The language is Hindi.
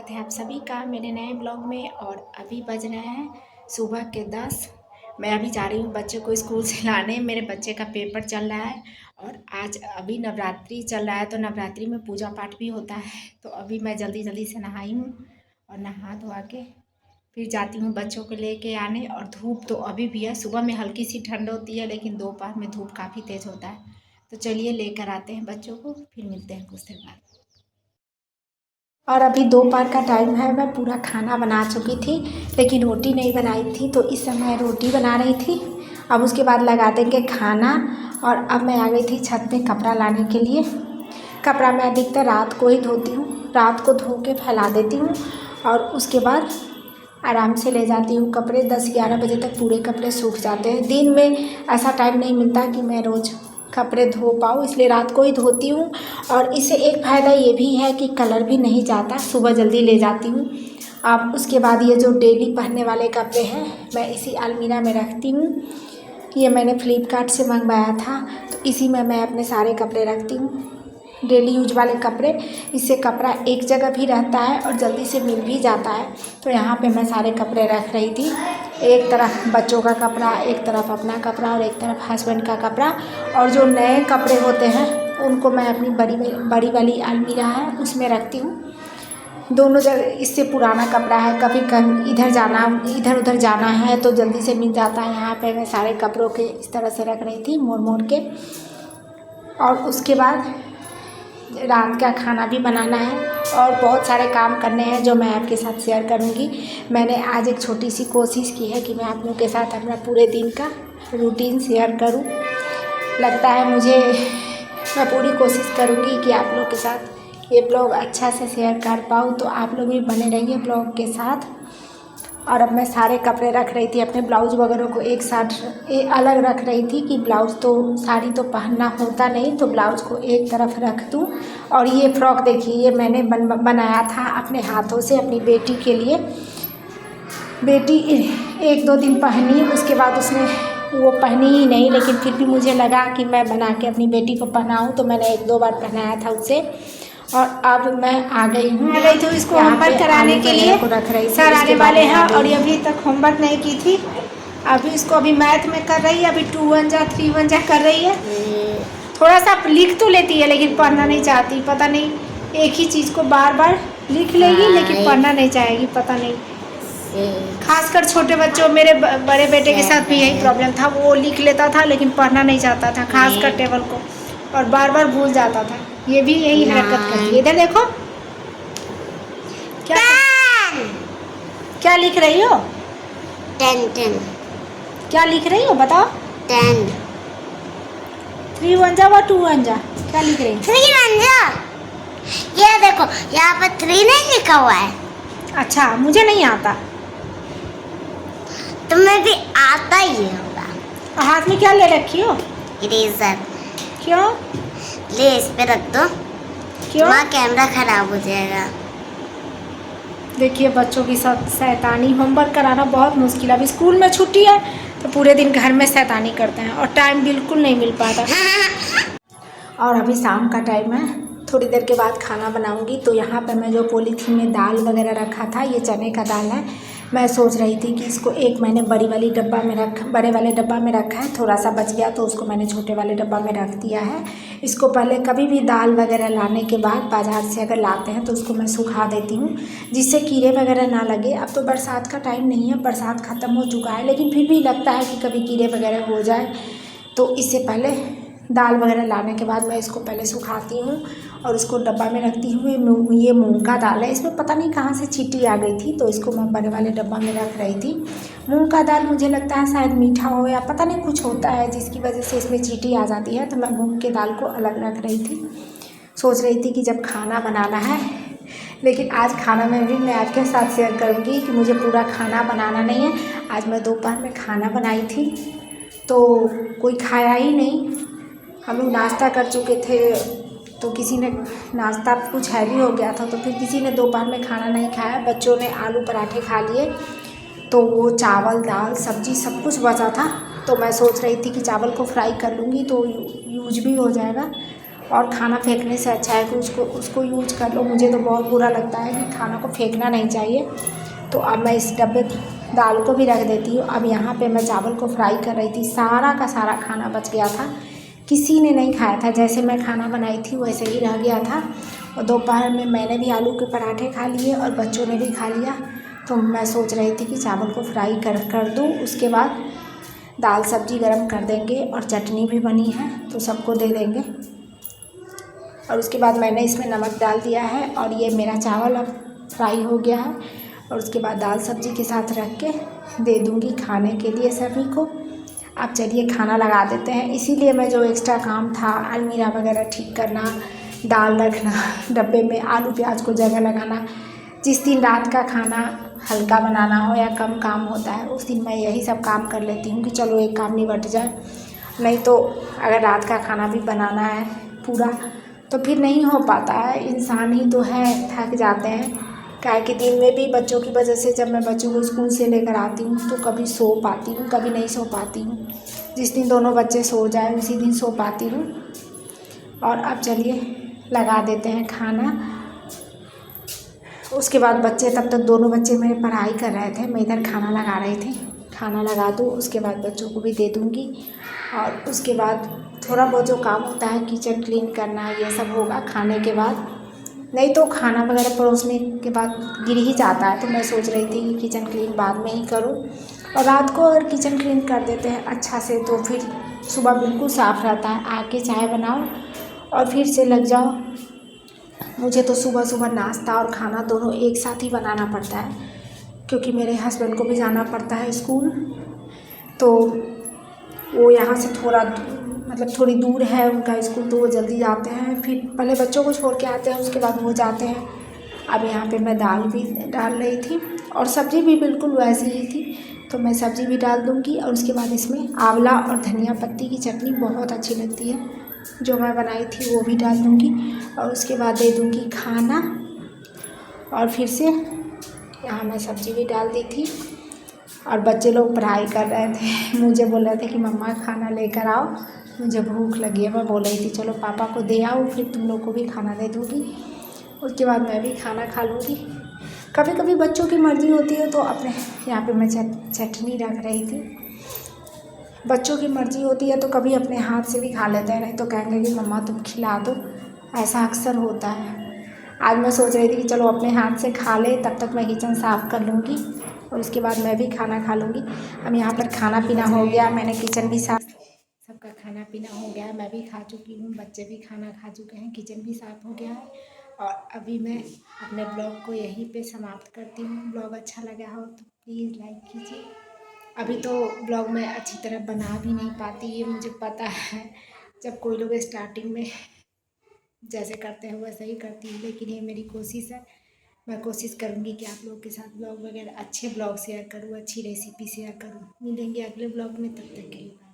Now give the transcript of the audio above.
स्वागत है आप सभी का मेरे नए ब्लॉग में। और अभी बज रहे हैं सुबह के 10। मैं अभी जा रही हूँ बच्चे को स्कूल से लाने। मेरे बच्चे का पेपर चल रहा है और आज अभी नवरात्रि चल रहा है, तो नवरात्रि में पूजा पाठ भी होता है। तो अभी मैं जल्दी जल्दी से नहाई हूँ और नहा धोआ के फिर जाती हूँ बच्चों को लेके आने। और धूप तो अभी भी है, सुबह में हल्की सी ठंड होती है लेकिन दोपहर में धूप काफ़ी तेज़ होता है। तो चलिए लेकर आते हैं बच्चों को, फिर मिलते हैं कुछ देर बाद। और अभी दोपहर का टाइम है, मैं पूरा खाना बना चुकी थी लेकिन रोटी नहीं बनाई थी, तो इस समय रोटी बना रही थी। अब उसके बाद लगा देंगे खाना। और अब मैं आ गई थी छत पे कपड़ा लाने के लिए। कपड़ा मैं अधिकतर रात को ही धोती हूँ, रात को धो के फैला देती हूँ और उसके बाद आराम से ले जाती हूँ। कपड़े 10-11 बजे तक पूरे कपड़े सूख जाते हैं। दिन में ऐसा टाइम नहीं मिलता कि मैं रोज़ कपड़े धो पाऊँ, इसलिए रात को ही धोती हूँ। और इससे एक फ़ायदा ये भी है कि कलर भी नहीं जाता, सुबह जल्दी ले जाती हूँ। अब उसके बाद ये जो डेली पहनने वाले कपड़े हैं मैं इसी अलमीरा में रखती हूँ। ये मैंने फ्लिपकार्ट से मंगवाया था, तो इसी में मैं अपने सारे कपड़े रखती हूँ, डेली यूज वाले कपड़े। इससे कपड़ा एक जगह भी रहता है और जल्दी से मिल भी जाता है। तो यहाँ पे मैं सारे कपड़े रख रही थी, एक तरफ बच्चों का कपड़ा, एक तरफ अपना कपड़ा और एक तरफ हस्बैंड का कपड़ा। और जो नए कपड़े होते हैं उनको मैं अपनी बड़ी वाली अलमीरा है उसमें रखती हूँ दोनों जगह। इससे पुराना कपड़ा है, कभी इधर उधर जाना है तो जल्दी से मिल जाता है। यहाँ पे मैं सारे कपड़ों के इस तरह से रख रही थी मोड़ मोड़ के। और उसके बाद रात का खाना भी बनाना है और बहुत सारे काम करने हैं जो मैं आपके साथ शेयर करूंगी। मैंने आज एक छोटी सी कोशिश की है कि मैं आप लोगों के साथ अपना पूरे दिन का रूटीन शेयर करूं। लगता है मुझे, मैं पूरी कोशिश करूंगी कि आप लोगों के साथ ये ब्लॉग अच्छा से शेयर कर पाऊँ। तो आप लोग भी बने रहिए ब्लॉग के साथ। और अब मैं सारे कपड़े रख रही थी, अपने ब्लाउज वगैरह को एक साथ अलग रख रही थी कि ब्लाउज तो साड़ी तो पहनना होता नहीं, तो ब्लाउज को एक तरफ रख दूँ। और ये फ्रॉक देखिए, ये मैंने बनाया था अपने हाथों से अपनी बेटी के लिए। बेटी 1-2 दिन पहनी, उसके बाद उसने वो पहनी ही नहीं, लेकिन फिर भी मुझे लगा कि मैं बना के अपनी बेटी को पहनाऊँ, तो मैंने 1-2 बार पहनाया था उसे। और अब मैं आ गई हूँ, मैं गई थी इसको होमवर्क कराने के लिए। सर आने वाले हैं और ये अभी तक होमवर्क नहीं की थी। अभी इसको अभी मैथ में कर रही है, अभी 2 1 जा 3 1 जा कर रही है। थोड़ा सा लिख तो लेती है लेकिन पढ़ना नहीं चाहती, पता नहीं, एक ही चीज़ को बार बार लिख लेगी लेकिन पढ़ना नहीं चाहेगी, पता नहीं। खासकर छोटे बच्चों, मेरे बड़े बेटे के साथ भी यही प्रॉब्लम था, वो लिख लेता था लेकिन पढ़ना नहीं चाहता था, खासकर टेबल को, और बार बार भूल जाता था। ये भी यही हरकत करती है। इधर देखो, क्या लिख रही हो? 10 क्या लिख रही हो बताओ? 10 3 1 जा व 2 1 जा, क्या लिख रही हो? 3 1 जा। ये देखो यहाँ पर 3 नहीं लिखा हुआ है। अच्छा, मुझे नहीं आता। तुम्हें भी आता ही होगा। हाथ में क्या ले रखी हो? इरेजर। क्यों? ले इस पे रख दो, क्यों? वहाँ कैमरा खराब हो जाएगा। देखिए बच्चों के साथ शैतानी, होमवर्क कराना बहुत मुश्किल है। अभी स्कूल में छुट्टी है तो पूरे दिन घर में शैतानी करते हैं और टाइम बिल्कुल नहीं मिल पाता। और अभी शाम का टाइम है, थोड़ी देर के बाद खाना बनाऊंगी। तो यहाँ पर मैं जो पॉलीथीन में दाल वगैरह रखा था, ये चने का दाल है। मैं सोच रही थी कि इसको एक मैंने बड़े वाले डब्बा में रखा है, थोड़ा सा बच गया तो उसको मैंने छोटे वाले डब्बा में रख दिया है। इसको पहले कभी भी दाल वगैरह लाने के बाद बाज़ार से अगर लाते हैं तो उसको मैं सुखा देती हूँ, जिससे कीड़े वगैरह ना लगे। अब तो बरसात का टाइम नहीं है, बरसात ख़त्म हो चुका है, लेकिन फिर भी लगता है कि कभी कीड़े वगैरह हो जाए। तो इससे पहले दाल वगैरह लाने के बाद मैं इसको पहले सुखाती हूँ और उसको डब्बा में रखती हूँ। ये मूंग का दाल है, इसमें पता नहीं कहाँ से चींटी आ गई थी, तो इसको मैं बड़े वाले डब्बा में रख रही थी। मूंग का दाल मुझे लगता है शायद मीठा हो या पता नहीं कुछ होता है जिसकी वजह से इसमें चींटी आ जाती है, तो मैं मूंग के दाल को अलग रख रही थी। सोच रही थी कि जब खाना बनाना है, लेकिन आज खाना में भी मैं आपके साथ शेयर करूँगी कि मुझे पूरा खाना बनाना नहीं है। आज मैं दोपहर में खाना बनाई थी तो कोई खाया ही नहीं। हम लोग नाश्ता कर चुके थे, तो किसी ने नाश्ता कुछ हैवी हो गया था, तो फिर किसी ने दोपहर में खाना नहीं खाया। बच्चों ने आलू पराठे खा लिए, तो वो चावल दाल सब्जी सब कुछ बचा था। तो मैं सोच रही थी कि चावल को फ्राई कर लूँगी तो यूज भी हो जाएगा। और खाना फेंकने से अच्छा है कि उसको यूज कर लो। मुझे तो बहुत बुरा लगता है कि खाना को फेंकना नहीं चाहिए। तो अब मैं इस डब्बे दाल को भी रख देती हूँ। अब यहाँ पे मैं चावल को फ्राई कर रही थी, सारा का सारा खाना बच गया था, किसी ने नहीं खाया था। जैसे मैं खाना बनाई थी वैसे ही रह गया था। और दोपहर में मैंने भी आलू के पराठे खा लिए और बच्चों ने भी खा लिया। तो मैं सोच रही थी कि चावल को फ्राई कर दूँ, उसके बाद दाल सब्जी गरम कर देंगे और चटनी भी बनी है तो सबको दे देंगे। और उसके बाद मैंने इसमें नमक डाल दिया है और ये मेरा चावल अब फ्राई हो गया है। और उसके बाद दाल सब्जी के साथ रख के दे दूँगी खाने के लिए सभी को। अब चलिए खाना लगा देते हैं। इसीलिए मैं जो एक्स्ट्रा काम था, अलमीरा वगैरह ठीक करना, दाल रखना, डब्बे में आलू प्याज को जगह लगाना, जिस दिन रात का खाना हल्का बनाना हो या कम काम होता है उस दिन मैं यही सब काम कर लेती हूँ कि चलो एक काम निपट जाए। नहीं तो अगर रात का खाना भी बनाना है पूरा तो फिर नहीं हो पाता है। इंसान ही तो है, थक जाते हैं। क्या कि दिन में भी बच्चों की वजह से जब मैं बच्चों को स्कूल से लेकर आती हूँ तो कभी सो पाती हूँ, कभी नहीं सो पाती हूँ। जिस दिन दोनों बच्चे सो जाए उसी दिन सो पाती हूँ। और अब चलिए लगा देते हैं खाना। उसके बाद बच्चे, तब तक दोनों बच्चे मेरे पढ़ाई कर रहे थे, मैं इधर खाना लगा रही थी। खाना लगा दूँ, उसके बाद बच्चों को भी दे दूँगी। और उसके बाद थोड़ा बहुत जो काम होता है किचन क्लीन करना ये सब होगा खाने के बाद। नहीं तो खाना वगैरह परोसने के बाद गिर ही जाता है। तो मैं सोच रही थी कि किचन क्लीन बाद में ही करूँ। और रात को अगर किचन क्लीन कर देते हैं अच्छा से तो फिर सुबह बिल्कुल साफ़ रहता है। आके चाय बनाओ और फिर से लग जाओ। मुझे तो सुबह सुबह नाश्ता और खाना दोनों एक साथ ही बनाना पड़ता है, क्योंकि मेरे हस्बैंड को भी जाना पड़ता है स्कूल। तो वो यहाँ से थोड़ा मतलब थोड़ी दूर है उनका स्कूल, तो वो जल्दी जाते हैं। फिर पहले बच्चों को छोड़ के आते हैं, उसके बाद वो जाते हैं। अब यहाँ पे मैं दाल भी डाल रही थी और सब्ज़ी भी बिल्कुल वैसी ही थी, तो मैं सब्ज़ी भी डाल दूँगी। और उसके बाद इसमें आंवला और धनिया पत्ती की चटनी बहुत अच्छी लगती है, जो मैं बनाई थी वो भी डाल दूँगी। और उसके बाद दे दूँगी खाना। और फिर से यहाँ मैं सब्ज़ी भी डाल दी थी। और बच्चे लोग पढ़ाई कर रहे थे, मुझे बोल रहे थे कि मम्मा खाना लेकर आओ, मुझे भूख लगी है। मैं बोल रही थी चलो पापा को दे आओ, फिर तुम लोग को भी खाना दे दूँगी। उसके बाद मैं भी खाना खा लूँगी। कभी कभी बच्चों की मर्ज़ी होती है तो अपने यहाँ पे मैं चटनी रख रही थी। बच्चों की मर्ज़ी होती है तो कभी अपने हाथ से भी खा लेते हैं, नहीं तो कहेंगे कि मम्मा तुम खिला दो। ऐसा अक्सर होता है। आज मैं सोच रही थी कि चलो अपने हाथ से खा ले, तब तक मैं किचन साफ़ कर लूँगी और उसके बाद मैं भी खाना खा लूँगी। अब यहाँ पर खाना पीना हो गया, मैंने किचन भी साफ़, सबका खाना पीना हो गया, मैं भी खा चुकी हूँ, बच्चे भी खाना खा चुके हैं, किचन भी साफ़ हो गया है। और अभी मैं अपने ब्लॉग को यहीं पे समाप्त करती हूँ। ब्लॉग अच्छा लगा हो तो प्लीज़ लाइक कीजिए। अभी तो ब्लॉग मैं अच्छी तरह बना भी नहीं पाती, ये मुझे पता है। जब कोई लोग स्टार्टिंग में जैसे करते हैं वैसे ही करती हूँ, लेकिन ये मेरी कोशिश है। मैं कोशिश करूँगी कि आप लोगों के साथ ब्लॉग वगैरह अच्छे ब्लॉग शेयर करूँ, अच्छी रेसिपी शेयर करूँ। मिलेंगे अगले ब्लॉग में, तब तक के लिए।